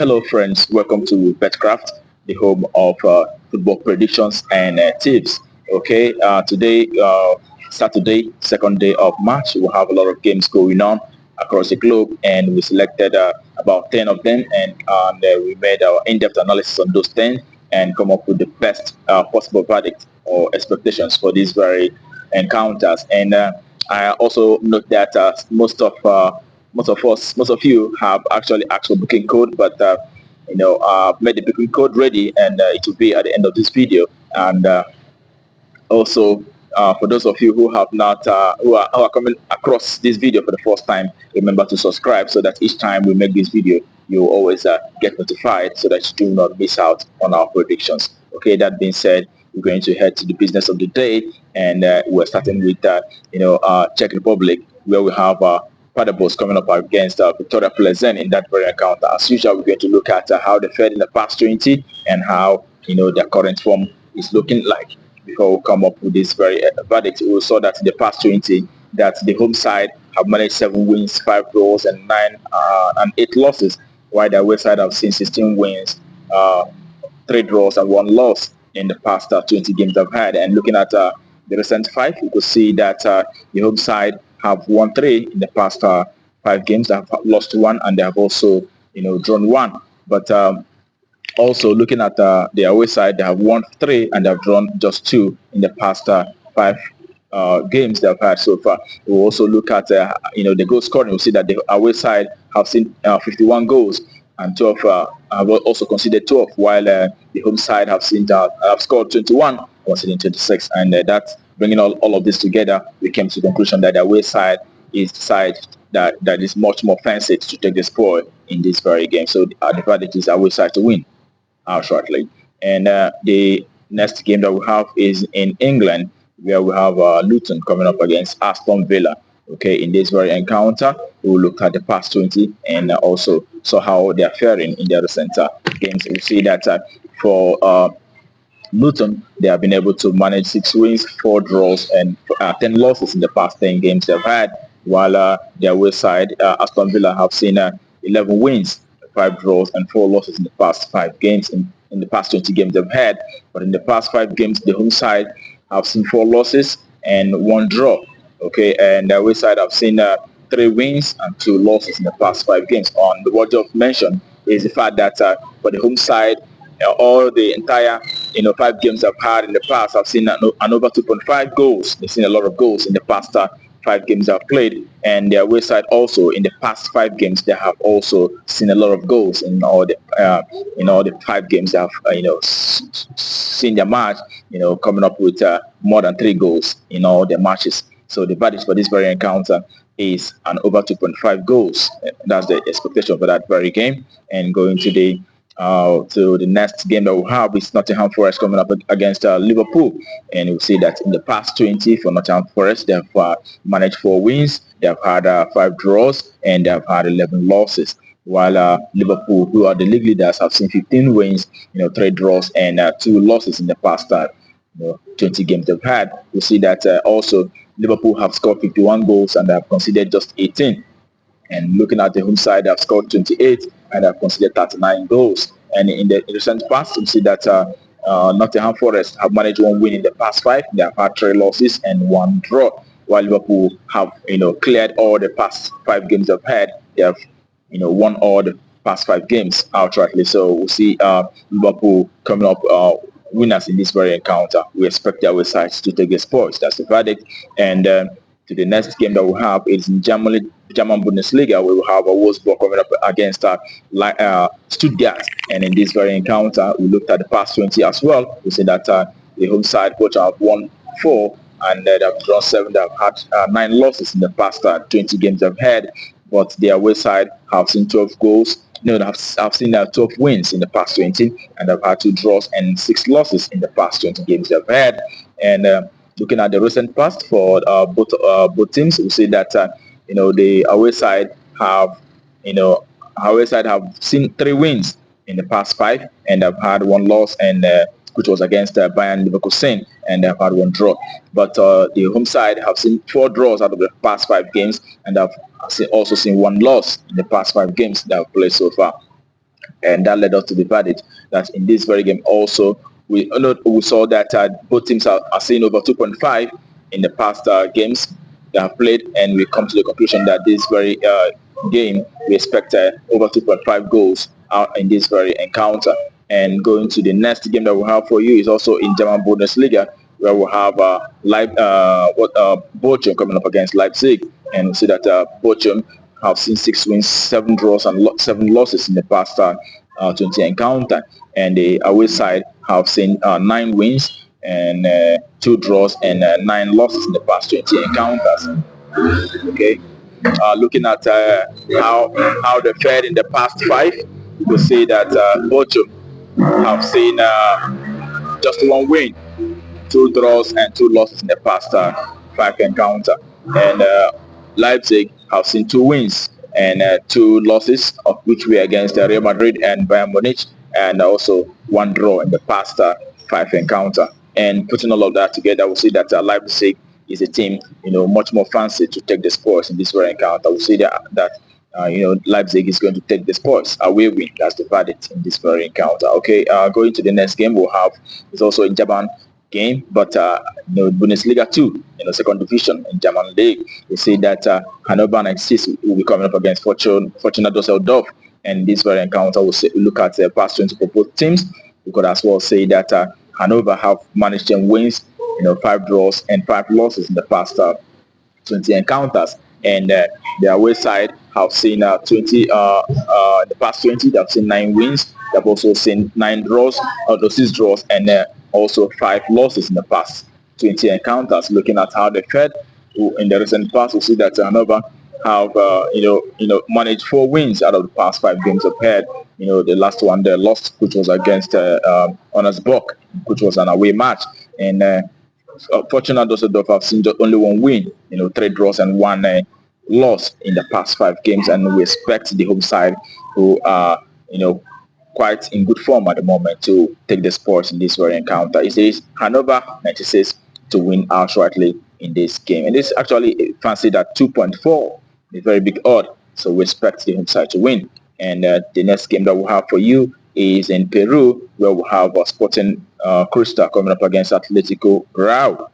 Hello, friends. Welcome to BetCraft, the home of football predictions and tips. Okay, today, Saturday, second day of March, we'll have a lot of games going on across the globe, and we selected about 10 of them, and we made our in-depth analysis on those 10 and come up with the best possible verdict or expectations for these very encounters. And I also note that most of you have actually asked for booking code, but made the booking code ready, and it will be at the end of this video. And also, for those of you who have not, who are coming across this video for the first time, remember to subscribe so that each time we make this video, you always get notified so that you do not miss out on our predictions. Okay, that being said, we're going to head to the business of the day, and we're starting with, Czech Republic, where we have Paderborn coming up against Victoria Pleasant in that very encounter. As usual, we're going to look at how they fared in the past 20 and how their current form is looking like. Before we come up with this very verdict, we saw that in the past 20, that the home side have managed 7 wins, 5 draws, and 8 losses, while the away side have seen 16 wins, 3 draws, and 1 loss in the past 20 games they've had. And looking at the recent 5, you could see that the home side have won 3 in the past 5 games. They have lost 1, and they have also drawn 1. But also looking at the away side, they have won 3 and they have drawn just 2 in the past 5 games they've had so far. We'll also look at the goal scoring. We'll see that the away side have seen 51 goals, and 12 have also conceded 12, while the home side have scored 21, conceding 26. And that bringing all of this together, we came to the conclusion that the away side is the side that is much more fancy to take the spoil in this very game. So the verdict is away side to win shortly. And the next game that we have is in England, where we have Luton coming up against Aston Villa. Okay, in this very encounter, we will look at the past 20 and also saw how they are faring in their recent games. We see that for Luton, they have been able to manage 6 wins, 4 draws, and 10 losses in the past 10 games they've had, while their away side, Aston Villa, have seen 11 wins, 5 draws, and 4 losses in the past 5 games in the past 20 games they've had. But in the past 5 games, the home side have seen 4 losses and 1 draw. Okay, and the away side have seen 3 wins and 2 losses in the past 5 games. On the word of mention is the fact that for the home side, all the entire 5 games I've had in the past, I've seen an over 2.5 goals. They've seen a lot of goals in the past 5 games I've played, and their away side also in the past 5 games they have also seen a lot of goals in all the 5 games they have seen their match coming up with more than 3 goals in all their matches. So the verdict for this very encounter is an over 2.5 goals. That's the expectation for that very game. And going to the next game that we'll have is Nottingham Forest coming up against Liverpool, and we'll see that in the past 20 for Nottingham Forest, they have managed 4 wins, they have had 5 draws, and they have had 11 losses, while Liverpool, who are the league leaders, have seen 15 wins, 3 draws, and 2 losses in the past 20 games they've had. We see that also Liverpool have scored 51 goals and they have conceded just 18. And looking at the home side, they have scored 28 and have conceded 39 goals. And in the recent past, we see that Nottingham Forest have managed 1 win in the past 5. They have had 3 losses and 1 draw, while Liverpool have cleared all the past 5 games they've had. They have won all the past 5 games outrightly. So we'll see Liverpool coming up winners in this very encounter. We expect their away sides to take the spoils. That's the verdict. And to the next game that we have is in German Bundesliga. We will have a Wolfsburg coming up against Stuttgart. And in this very encounter, we looked at the past 20 as well. We see that the home side coach have won 4 and they have drawn 7. They have had 9 losses in the past 20 games they've had. But the away side have seen 12 goals. I've seen 12 wins in the past 20, and I've had 2 draws and 6 losses in the past 20 games they've had. And looking at the recent past for both teams, we see that the away side have seen 3 wins in the past 5, and I've had 1 loss, and which was against Bayern Leverkusen, and they've had 1 draw. But the home side have seen 4 draws out of the past 5 games, and I've also seen 1 loss in the past 5 games that I've played so far. and that led us to the verdict that in this very game also we saw that both teams are seeing over 2.5 in the past games they have played, and we come to the conclusion that this very game we expect over 2.5 goals out in this very encounter. And going to the next game that we have for you is also in German Bundesliga, where we have Bochum coming up against Leipzig, and we see that Bochum have seen 6 wins, 7 draws, and 7 losses in the past 20 encounter, and the away side have seen 9 wins and 2 draws and 9 losses in the past 20 encounters. Okay, looking at how they fared in the past 5, you will see that Bochum have seen just 1 win, 2 draws and 2 losses in the past 5 encounter, and Leipzig have seen 2 wins and 2 losses, of which were against Real Madrid and Bayern Munich, and also 1 draw in the past 5 encounter. And putting all of that together, we see that Leipzig is a team, much more fancy to take the sports in this very encounter. We see that Leipzig is going to take the sports away win. That's the verdict in this very encounter. Okay, going to the next game we'll have is also in Japan game, but Bundesliga 2, second division in German league. We see that Hannover 96 will be coming up against Fortuna Düsseldorf, and this very encounter we'll look at the past 20 for both teams. We could as well say that Hannover have managed 10 wins, 5 draws and 5 losses in the past 20 encounters, and their away side have seen 20 the past 20. They've seen 9 wins. They've also seen 9 draws, 6 draws, and also 5 losses in the past 20 encounters. Looking at how they fared in the recent past, we see that Hannover have managed 4 wins out of the past 5 games they've had. The last one they lost, which was against Onasbach, which was an away match, and Fortuna Düsseldorf have seen just only 1 win, 3 draws and 1 loss in the past 5 games, and we expect the home side who are quite in good form at the moment to take the sports in this very encounter. It says Hannover 96 to win outrightly in this game, and this actually fancied at 2.4, a very big odd, so we expect the home side to win. And the next game that we'll have for you is in Peru, where we'll have Sporting Cristal coming up against Atletico Grau.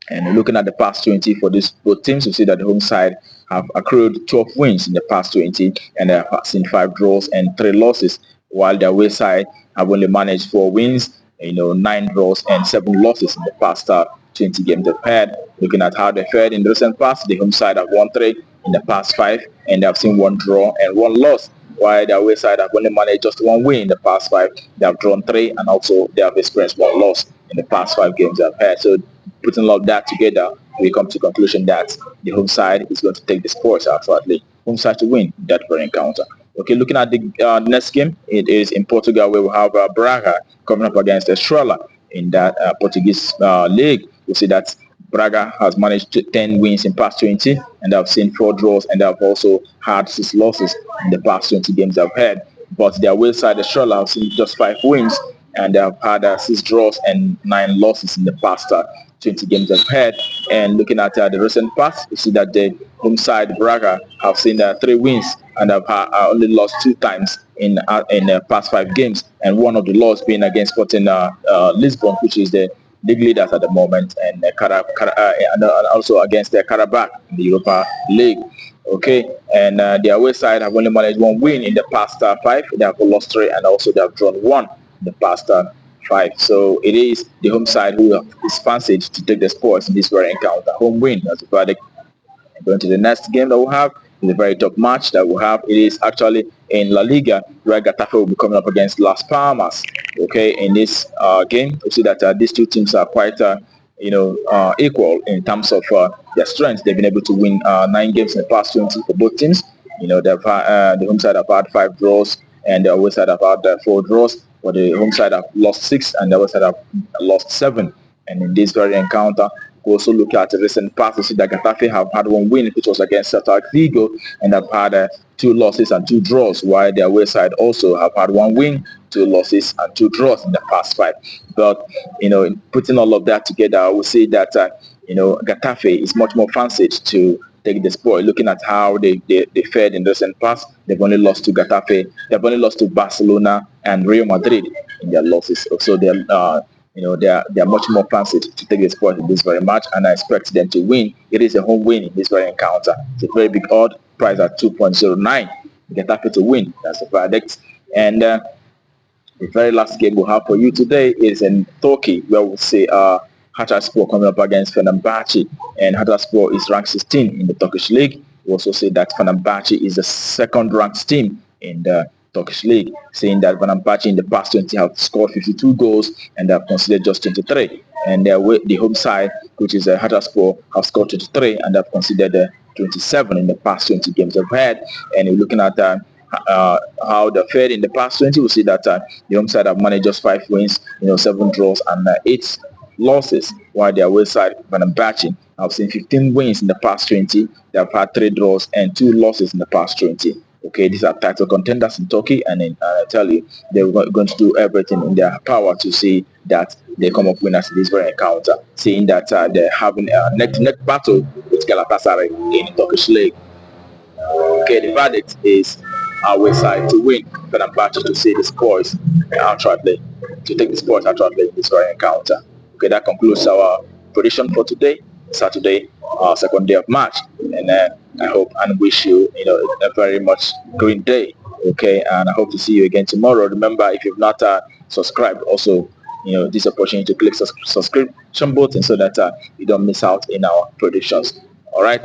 And looking at the past 20 for these both teams, we see that the home side have accrued 12 wins in the past 20, and they have seen 5 draws and 3 losses, while the away side have only managed 4 wins, 9 draws and 7 losses in the past 20 games they've had. Looking at how they fared in the recent past, the home side have won 3 in the past 5, and they have seen 1 draw and 1 loss, while the away side have only managed just 1 win in the past 5. They have drawn 3, and also they have experienced 1 loss in the past 5 games they've had. So putting all of that together, we come to the conclusion that the home side is going to take the sports outrightly. Home side to win that very encounter. Okay, looking at the next game, it is in Portugal, where we have Braga coming up against Estrela in that Portuguese league. We see that Braga has managed 10 wins in past 20, and they have seen 4 draws, and they have also had 6 losses in the past 20 games they've had. But their away side, Estrela, have seen just 5 wins, and they have had 6 draws and 9 losses in the past 20 games they've had. And looking at the recent past, you see that the home side Braga have seen 3 wins, and have only lost 2 times in the past 5 games, and one of the losses being against Sporting Lisbon, which is the league leaders at the moment, and and also against the Karabakh in the Europa League. Okay, and the away side have only managed 1 win in the past 5. They have lost 3, and also they have drawn 1 in the past 5. So it is the home side who is fancied to take the sports in this very encounter. Home win as a verdict. Going to the next game that we'll have is a very tough match that we'll have. It is actually in La Liga, where Getafe will be coming up against Las Palmas. Okay, in this game, we see that these 2 teams are quite equal in terms of their strength. They've been able to win 9 games in the past 20 for both teams. They've the home side have had 5 draws, and the away side have had 4 draws. But the home side have lost 6, and the away side have lost 7. And in this very encounter, we also look at the recent past. We see that Getafe have had 1 win, which was against Celta Vigo, and have had 2 losses and 2 draws, while the away side also have had 1 win, 2 losses and 2 draws in the past 5. But putting all of that together, I would say that Getafe is much more fancied to take the sport. Looking at how they fared in the recent past, they've only lost to Getafe, they've only lost to Barcelona and Real Madrid in their losses. So they are much more fancied to take the sport in this very match, and I expect them to win. It is a home win in this very encounter. It's a very big odd price at 2.09. Getafe to win. That's the verdict. And the very last game we'll have for you today is in Turkey, where we'll see Hatayspor coming up against Fenerbahce, and Hatayspor is ranked 16 in the Turkish league. We also say that Fenerbahce is the second-ranked team in the Turkish league, saying that Fenerbahce in the past 20 have scored 52 goals and have conceded just 23. And the home side, which is Hatayspor, have scored 23 and have conceded 27 in the past 20 games they've had. And we're looking at how they fared in the past 20, we see that the home side have managed just 5 wins, 7 draws and 8 losses, while their away side, Fenerbahce, have seen 15 wins in the past 20. They have had 3 draws and 2 losses in the past 20. Okay, these are title contenders in Turkey, and I tell you, they're going to do everything in their power to see that they come up winners in this very encounter, seeing that they're having a neck-to-neck battle with Galatasaray in the Turkish league. Okay, the verdict is our side to win. Fenerbahce to see the spoils outrightly, to take the spoils outrightly in this very encounter. Okay, that concludes our prediction for today, Saturday, second day of March, and I hope and wish you, a very much green day. Okay, and I hope to see you again tomorrow. Remember, if you've not subscribed, also, this opportunity to click subscription button so that you don't miss out in our predictions. All right.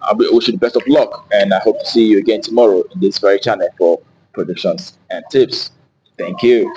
I wish you the best of luck, and I hope to see you again tomorrow in this very channel for predictions and tips. Thank you.